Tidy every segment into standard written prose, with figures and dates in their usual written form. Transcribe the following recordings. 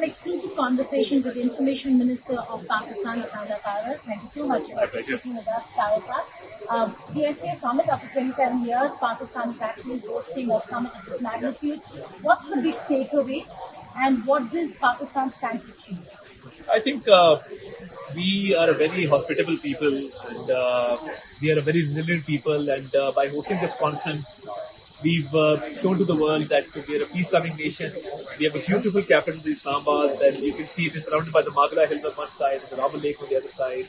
an exclusive conversation with the Information Minister of Pakistan, Attaullah Tarar. Thank you so much for speaking with us, Tarar sir. The SCO Summit, after 27 years, Pakistan is actually hosting a summit of this magnitude. What's the big takeaway and what does Pakistan stand to achieve? I think we are a very hospitable people and we are a very resilient people, and by hosting this conference, we've shown to the world that we are a peace-loving nation. We have a beautiful capital, Islamabad, and you can see it is surrounded by the Magala Hills on one side and the Rama Lake on the other side.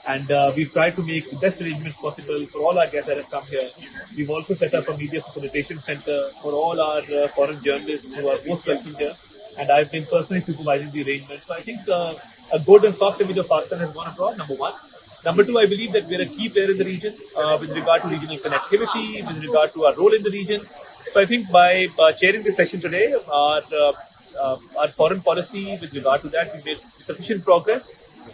And we've tried to make the best arrangements possible for all our guests that have come here. We've also set up a media facilitation center for all our foreign journalists who are most welcome here. And I've been personally supervising the arrangement. So I think a good and soft image of Pakistan has gone abroad, number one. Number two, I believe that we're a key player in the region with regard to regional connectivity, with regard to our role in the region. So I think by chairing this session today, our foreign policy with regard to that, we've made sufficient progress.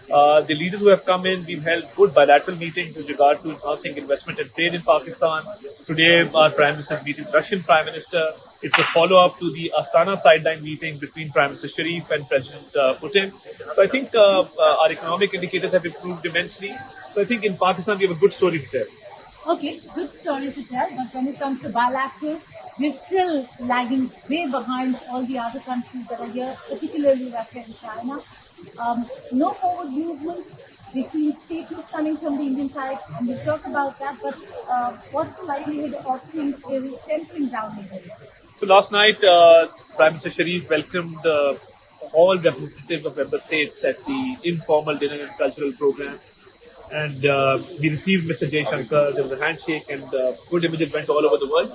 The leaders who have come in, we've held good bilateral meetings with regard to enhancing investment and trade in Pakistan. Today, our Prime Minister is meeting the Russian Prime Minister. It's a follow-up to the Astana sideline meeting between Prime Minister Sharif and President Putin. So I think our economic indicators have improved immensely. So I think in Pakistan, we have a good story to tell. Okay, good story to tell, but when it comes to bilateral, we're still lagging way behind all the other countries that are here, particularly Russia and China. No forward movement. We've seen statements coming from the Indian side, and we'll talk about that, but what's the likelihood of things really tempering down a bit? So last night, Prime Minister Sharif welcomed all representatives of member states at the informal dinner and cultural program. And we received Mr. Jaishankar. There was a handshake and good images went all over the world.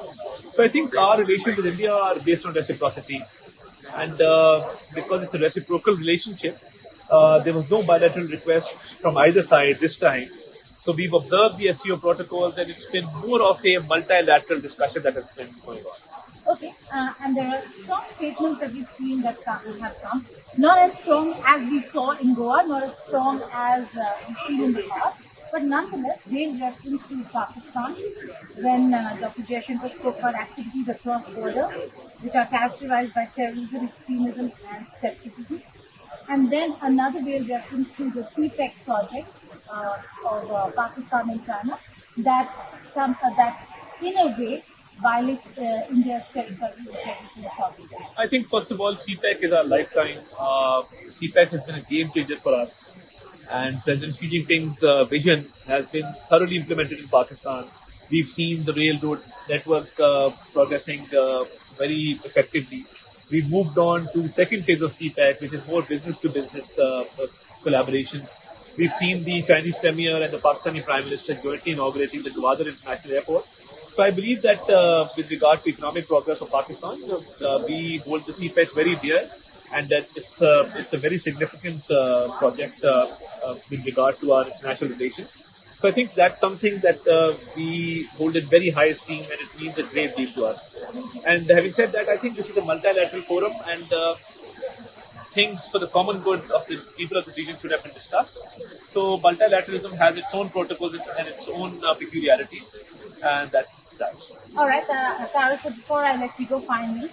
So I think our relations with India are based on reciprocity. And because it's a reciprocal relationship, there was no bilateral request from either side this time. So we've observed the SCO protocols, and it's been more of a multilateral discussion that has been going on. Okay, and there are strong statements that we've seen that have come. Not as strong as we saw in Goa, not as strong as we've seen in the past, but nonetheless, made reference to Pakistan when Dr. Jaishankar spoke about activities across border, which are characterized by terrorism, extremism, and separatism. And then another made reference to the CPEC project of Pakistan and China that in a way violates India's territorial integrity. I think first of all, CPEC is our lifeline. CPEC has been a game changer for us, and President Xi Jinping's vision has been thoroughly implemented in Pakistan. We've seen the railroad network progressing very effectively. We've moved on to the second phase of CPEC, which is more business-to-business collaborations. We've seen the Chinese Premier and the Pakistani Prime Minister jointly inaugurating the Gwadar International Airport. So I believe that with regard to economic progress of Pakistan, we hold the CPEC very dear, and that it's a very significant project with regard to our international relations. So I think that's something that we hold in very high esteem, and it means a great deal to us. And having said that, I think this is a multilateral forum, and things for the common good of the people of the region should have been discussed. So multilateralism has its own protocols and its own peculiarities, and that's that. All right, Tarar, so before I let you go finally,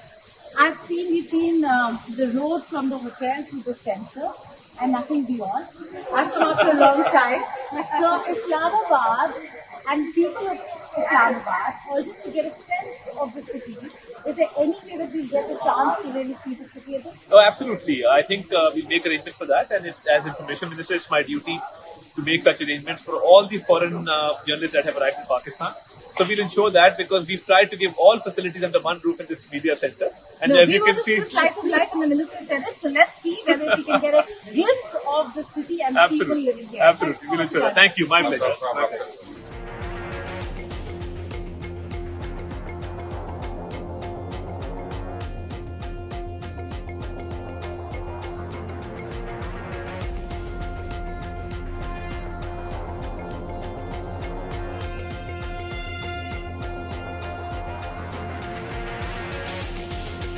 we've seen the road from the hotel to the center and nothing beyond. I've come after a long time. So Islamabad and people of Islamabad, or just to get a sense of the city, is there any way that we get a chance to really see the city a bit? Oh, absolutely. I think we'll make arrangements for that, and as Information Minister, it's my duty to make such arrangements for all the foreign journalists that have arrived in Pakistan. So we'll ensure that, because we've tried to give all facilities under one roof in this media center. And as you can see, we want to slice of life in the Minister Senate. So let's see whether we can get a glimpse of the city and the people living here. Absolutely. We'll ensure that. Thank you. My pleasure.